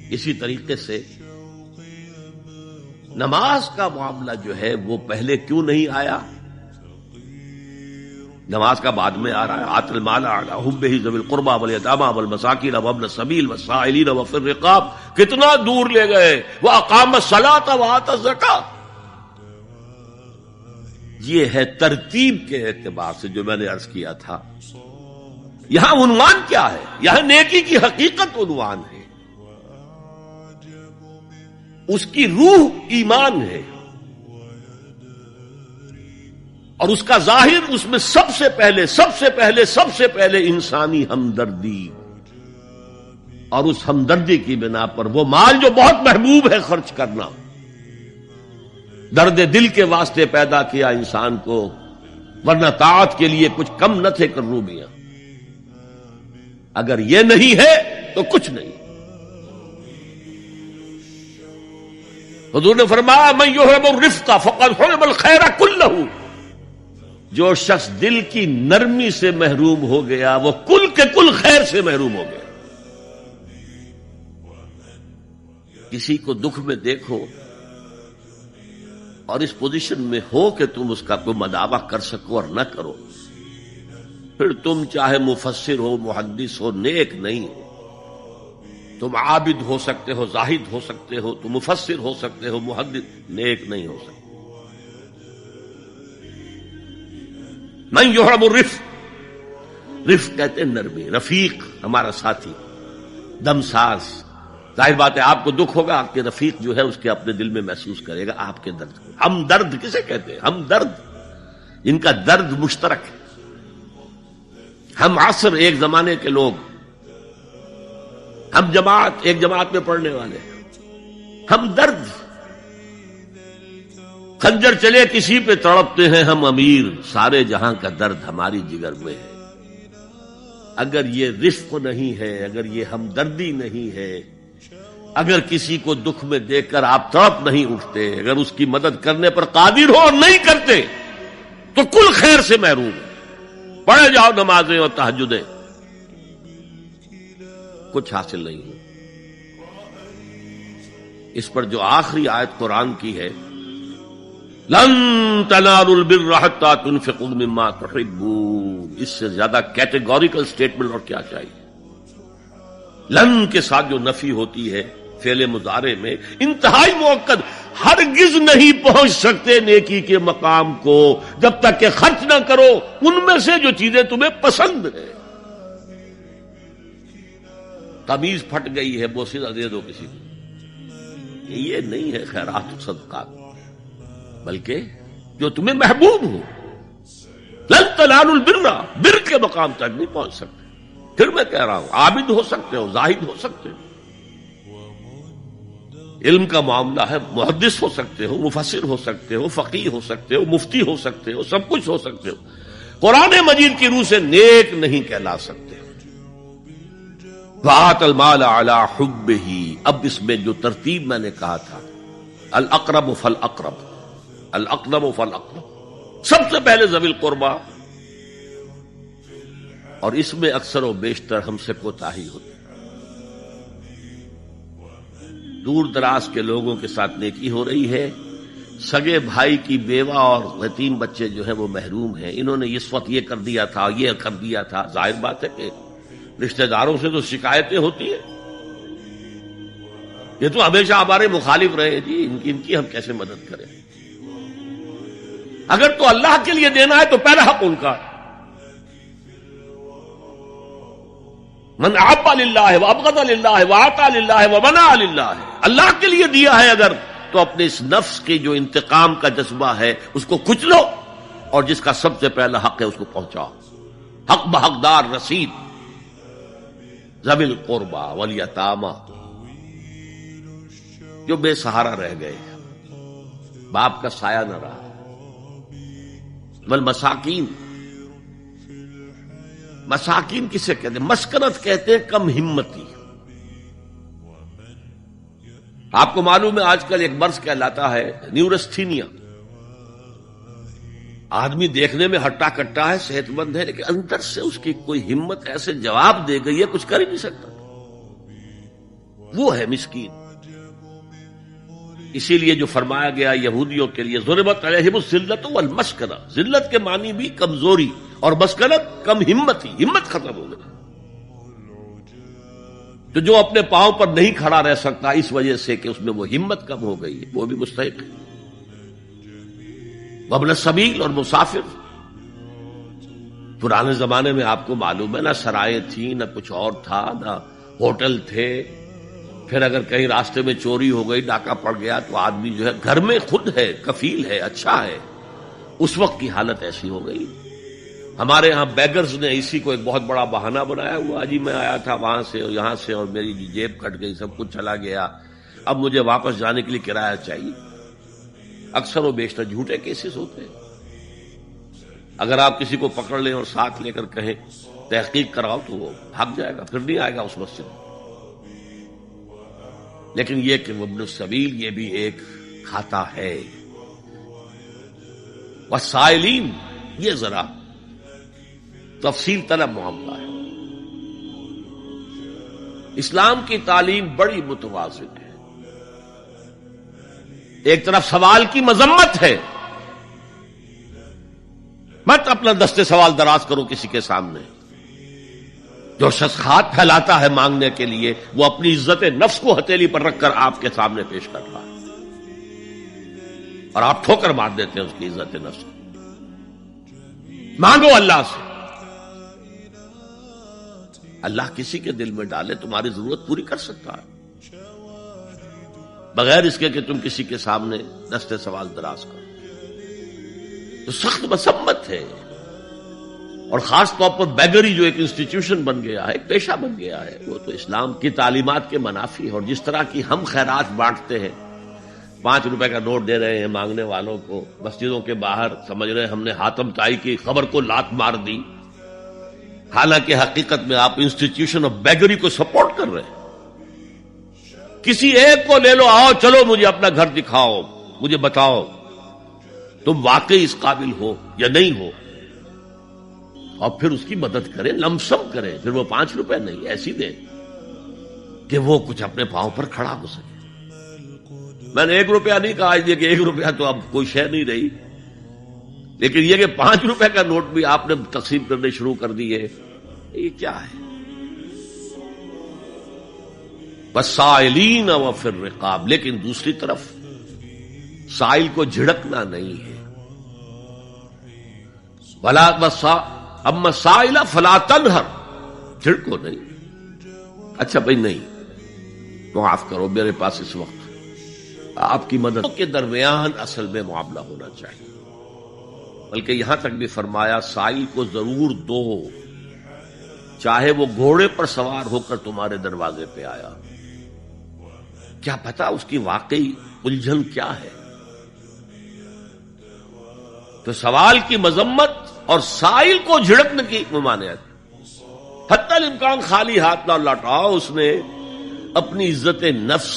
اسی طریقے سے نماز کا معاملہ جو ہے وہ پہلے کیوں نہیں آیا؟ نماز کا بعد میں آ رہا ہے. آت المال علی حبہ ذوی القربى والیتامى والمساکین وابن السبیل والسائلین وفی الرقاب. کتنا دور لے گئے. واقام الصلاۃ وآتى الزکاۃ. یہ ہے ترتیب کے اعتبار سے جو میں نے عرض کیا تھا. یہاں عنوان کیا ہے؟ یہاں نیکی کی حقیقت عنوان ہے. اس کی روح ایمان ہے اور اس کا ظاہر اس میں سب سے پہلے انسانی ہمدردی، اور اس ہمدردی کی بنا پر وہ مال جو بہت محبوب ہے خرچ کرنا. درد دل کے واسطے پیدا کیا انسان کو، ورنہ طاعت کے لیے کچھ کم نہ تھے کروبیاں. اگر یہ نہیں ہے تو کچھ نہیں. حضور نے فرمایا من یحرم الرفق فقد حرم الخیر کلہ. جو شخص دل کی نرمی سے محروم ہو گیا وہ کل کے کل خیر سے محروم ہو گیا. کسی کو دکھ میں دیکھو اور اس پوزیشن میں ہو کہ تم اس کا کوئی مداوع کر سکو اور نہ کرو، پھر تم چاہے مفسر ہو، محدث ہو، نیک نہیں ہو. تم عابد ہو سکتے ہو، زاہد ہو سکتے ہو، تم مفسر ہو سکتے ہو، محدث، نیک نہیں ہو سکتے. من یحرم الرفق، رفق کہتے ہیں نرمی. رفیق ہمارا ساتھی، دمساز. ظاہر بات ہے آپ کو دکھ ہوگا، آپ کے رفیق جو ہے اس کے اپنے دل میں محسوس کرے گا آپ کے درد کو. ہمدرد کسے کہتے ہیں؟ ہمدرد، ان کا درد مشترک ہے. ہم عصر، ایک زمانے کے لوگ، ہم جماعت، ایک جماعت میں پڑھنے والے. ہم درد، خنجر چلے کسی پہ تڑپتے ہیں ہم امیر، سارے جہاں کا درد ہماری جگر میں ہے. اگر یہ رفق نہیں ہے، اگر یہ ہمدردی نہیں ہے، اگر کسی کو دکھ میں دیکھ کر آپ تڑپ نہیں اٹھتے، اگر اس کی مدد کرنے پر قادر ہو اور نہیں کرتے تو کل خیر سے محروم ہے. پڑھے جاؤ نمازیں اور تہجدیں، کچھ حاصل نہیں ہو. اس پر جو آخری آیت قرآن کی ہے، لن تنالوا البر حتى تنفقوا مما تحبون، اس سے زیادہ کیٹیگوریکل سٹیٹمنٹ اور کیا چاہیے؟ لن کے ساتھ جو نفی ہوتی ہے فعل مضارع میں، انتہائی مؤکد. ہرگز نہیں پہنچ سکتے نیکی کے مقام کو جب تک کہ خرچ نہ کرو ان میں سے جو چیزیں تمہیں پسند ہیں. تمیز پھٹ گئی ہے، بوسیدہ دے دو کسی کو، یہ نہیں ہے خیرات و صدقات، بلکہ جو تمہیں محبوب ہو. لن تنالوا البر، بر کے مقام تک نہیں پہنچ سکتے. پھر میں کہہ رہا ہوں عابد ہو سکتے ہو، زاہد ہو سکتے ہو، علم کا معاملہ ہے، محدث ہو سکتے ہو، مفسر ہو سکتے ہو، فقیہ ہو سکتے ہو، مفتی ہو سکتے ہو، سب کچھ ہو سکتے ہو. قرآن مجید کی روح سے نیک نہیں کہلا سکتے. وآت المال علی حبہ. اب اس میں جو ترتیب میں نے کہا تھا، الاقرب فالاقرب، الاقرب فالاقرب، سب سے پہلے ذوی القربیٰ. اور اس میں اکثر و بیشتر ہم سے کوتاہی ہوتی. دور دراز کے لوگوں کے ساتھ نیکی ہو رہی ہے. سگے بھائی کی بیوہ اور یتیم بچے جو ہیں وہ محروم ہیں. انہوں نے اس وقت یہ کر دیا تھا، یہ کر دیا تھا. ظاہر بات ہے کہ رشتہ داروں سے تو شکایتیں ہوتی ہیں. یہ تو ہمیشہ ہمارے مخالف رہے جی، ان کی ہم کیسے مدد کریں. اگر تو اللہ کے لیے دینا ہے تو پہلا حق ان کا. من احب للہ وابغض للہ واعطى للہ ومنع للہ. اللہ کے لیے دیا ہے اگر، تو اپنے اس نفس کے جو انتقام کا جذبہ ہے اس کو کچلو، اور جس کا سب سے پہلا حق ہے اس کو پہنچاؤ. حق بحقدار رسید. ذوی القربى والیتامى، جو بے سہارا رہ گئے، باپ کا سایہ نہ رہا. والمساکین، مساکین کسے کہتے ہیں؟ مسکنت کہتے ہیں کم ہمتی. آپ کو معلوم ہے آج کل ایک مرض کہلاتا ہے نیورستھینیا. آدمی دیکھنے میں ہٹا کٹا ہے، صحت مند ہے، لیکن اندر سے اس کی کوئی ہمت ایسے جواب دے گئی ہے کچھ کر ہی نہیں سکتا. وہ ہے مسکین. اسی لیے جو فرمایا گیا یہودیوں کے لیے ضربت علیہم الذلۃ والمسکنہ، ذلت کے معنی بھی کمزوری اور مسکنت کم ہمت ختم ہو گئی. تو جو اپنے پاؤں پر نہیں کھڑا رہ سکتا اس وجہ سے کہ اس میں وہ ہمت کم ہو گئی ہے، وہ بھی مستحق ہے. وابن السبیل اور مسافر. پرانے زمانے میں آپ کو معلوم ہے نہ سرائیں تھیں، نہ کچھ اور تھا، نہ ہوٹل تھے. پھر اگر کہیں راستے میں چوری ہو گئی، ڈاکہ پڑ گیا، تو آدمی جو ہے گھر میں خود ہے، کفیل ہے، اچھا ہے. اس وقت کی حالت ایسی ہو گئی. ہمارے ہاں بیگرز نے اسی کو ایک بہت بڑا بہانہ بنایا ہوا، جی میں آیا تھا وہاں سے اور یہاں سے اور میری جیب کٹ گئی، سب کچھ چلا گیا، اب مجھے واپس جانے کے لیے کرایہ چاہیے. اکثر و بیشتر جھوٹے کیسز ہوتے ہیں. اگر آپ کسی کو پکڑ لیں اور ساتھ لے کر کہیں تحقیق کراؤ تو وہ بھاگ جائے گا، پھر نہیں آئے گا اس مسجد میں. لیکن یہ کہ ابن السبیل یہ بھی ایک کھاتا ہے. والسائلین، یہ ذرا تفصیل طلب معاملہ ہے. اسلام کی تعلیم بڑی متوازن ہے. ایک طرف سوال کی مذمت ہے، مت اپنا دستے سوال دراز کرو کسی کے سامنے. جو شخص ہاتھ پھیلاتا ہے مانگنے کے لیے، وہ اپنی عزت نفس کو ہتھیلی پر رکھ کر آپ کے سامنے پیش کر رہا ہے، اور آپ ٹھوکر مار دیتے ہیں اس کی عزت نفس کو. مانگو اللہ سے. اللہ کسی کے دل میں ڈالے تمہاری ضرورت پوری کر سکتا ہے، بغیر اس کے کہ تم کسی کے سامنے دستے سوال دراز کرو. تو سخت مذمت ہے. اور خاص طور پر بیگری جو ایک انسٹیٹیوشن بن گیا ہے، ایک پیشہ بن گیا ہے، وہ تو اسلام کی تعلیمات کے منافی ہے. اور جس طرح کی ہم خیرات بانٹتے ہیں، 5 روپے کا نوٹ دے رہے ہیں مانگنے والوں کو مسجدوں کے باہر، سمجھ رہے ہیں ہم نے حاتم طائی کی خبر کو لات مار دی، حالانکہ حقیقت میں آپ انسٹیٹیوشن آف بیگری کو سپورٹ کر رہے ہیں. کسی ایک کو لے لو، آؤ چلو مجھے اپنا گھر دکھاؤ، مجھے بتاؤ تم واقعی اس قابل ہو یا نہیں ہو، اور پھر اس کی مدد کریں، لمسم کریں. پھر وہ 5 روپے نہیں ایسی دیں کہ وہ کچھ اپنے پاؤں پر کھڑا ہو سکے. میں نے 1 روپیہ نہیں کہا کہ 1 روپیہ تو اب کوئی شے نہیں رہی، لیکن یہ کہ 5 روپے کا نوٹ بھی آپ نے تقسیم کرنے شروع کر دیے، یہ کیا ہے؟ والسائلین وفی الرقاب. لیکن دوسری طرف سائل کو جھڑکنا نہیں ہے. اما سائل فلا تنہر، جھڑکو نہیں. اچھا بھائی نہیں، معاف کرو میرے پاس اس وقت آپ کی مدد کے درمیان اصل میں معاملہ ہونا چاہیے. بلکہ یہاں تک بھی فرمایا سائل کو ضرور دو، چاہے وہ گھوڑے پر سوار ہو کر تمہارے دروازے پہ آیا. کیا پتا اس کی واقعی الجھن کیا ہے. تو سوال کی مذمت اور سائل کو جھڑکنے کی ممانعت. حتی الامکان خالی ہاتھ نہ لوٹاؤ. اس نے اپنی عزت نفس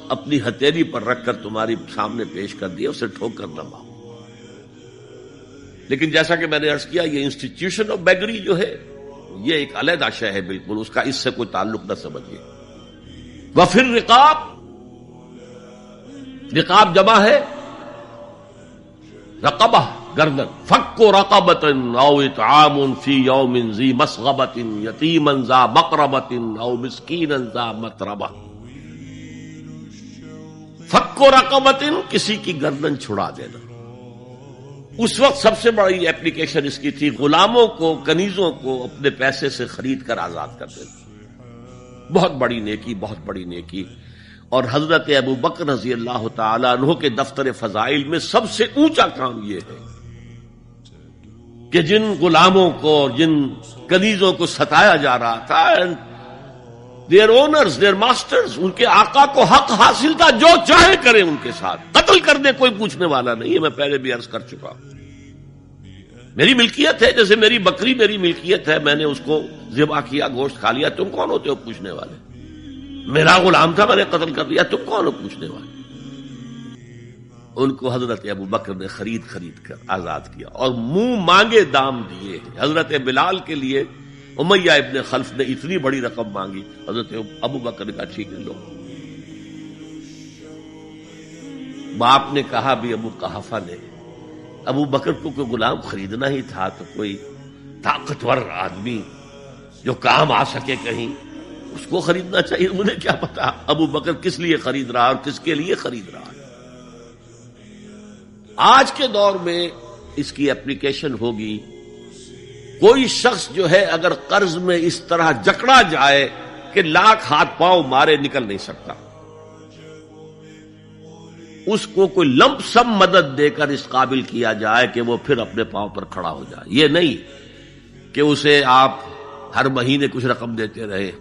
اپنی ہتھیلی پر رکھ کر تمہاری سامنے پیش کر دیا، اسے ٹھوکر نہ مارو. لیکن جیسا کہ میں نے عرض کیا، یہ انسٹیٹیوشن آف بیگری جو ہے یہ ایک علیحدہ شے ہے، بالکل اس کا اس سے کوئی تعلق نہ سمجھیے. وفی الرقاب، رقاب جمع ہے رقبہ، گردن. فک رقبۃ او اطعام فی یوم ذی مسغبۃ یتیما ذا مقربۃ او مسکینا ذا متربہ. فک رقبۃ، کسی کی گردن چھڑا دینا. اس وقت سب سے بڑی ایپلیکیشن اس کی تھی غلاموں کو، کنیزوں کو اپنے پیسے سے خرید کر آزاد کر دینا. بہت بڑی نیکی، بہت بڑی نیکی. اور حضرت ابو بکر رضی اللہ تعالی عنہ کے دفتر فضائل میں سب سے اونچا کام یہ ہے کہ جن غلاموں کو اور جن کنیزوں کو ستایا جا رہا تھا، دیئر اونرز، دیئر ماسٹرز، ان کے آقا کو حق حاصل تھا، جو چاہے کریں ان کے ساتھ، قتل کر دے، کوئی پوچھنے والا نہیں ہے. میں پہلے بھی عرض کر چکا ہوں، میری ملکیت ہے، جیسے میری بکری میری ملکیت ہے، میں نے اس کو ذبح کیا، گوشت کھا لیا، تم کون ہوتے ہو پوچھنے والے؟ میرا غلام تھا، میں نے قتل کر دیا، تم کون ہو پوچھنے والے؟ ان کو حضرت ابو بکر نے خرید کر آزاد کیا اور منہ مانگے دام دیے. حضرت بلال کے لیے امیہ ابن خلف نے اتنی بڑی رقم مانگی، حضرت ابو بکر نے کہا ٹھیک ہے لو۔ باپ نے کہا بھی ابو قحافہ نے، ابو بکر کو کوئی غلام خریدنا ہی تھا تو کوئی طاقتور آدمی جو کام آ سکے کہیں اس کو خریدنا چاہیے، مجھے کیا پتا ابو بکر کس لیے خرید رہا اور کس کے لیے خرید رہا ہے۔ آج کے دور میں اس کی اپلیکیشن ہوگی، کوئی شخص جو ہے اگر قرض میں اس طرح جکڑا جائے کہ لاکھ ہاتھ پاؤں مارے نکل نہیں سکتا، اس کو کوئی لمپ سم مدد دے کر اس قابل کیا جائے کہ وہ پھر اپنے پاؤں پر کھڑا ہو جائے، یہ نہیں کہ اسے آپ ہر مہینے کچھ رقم دیتے رہے۔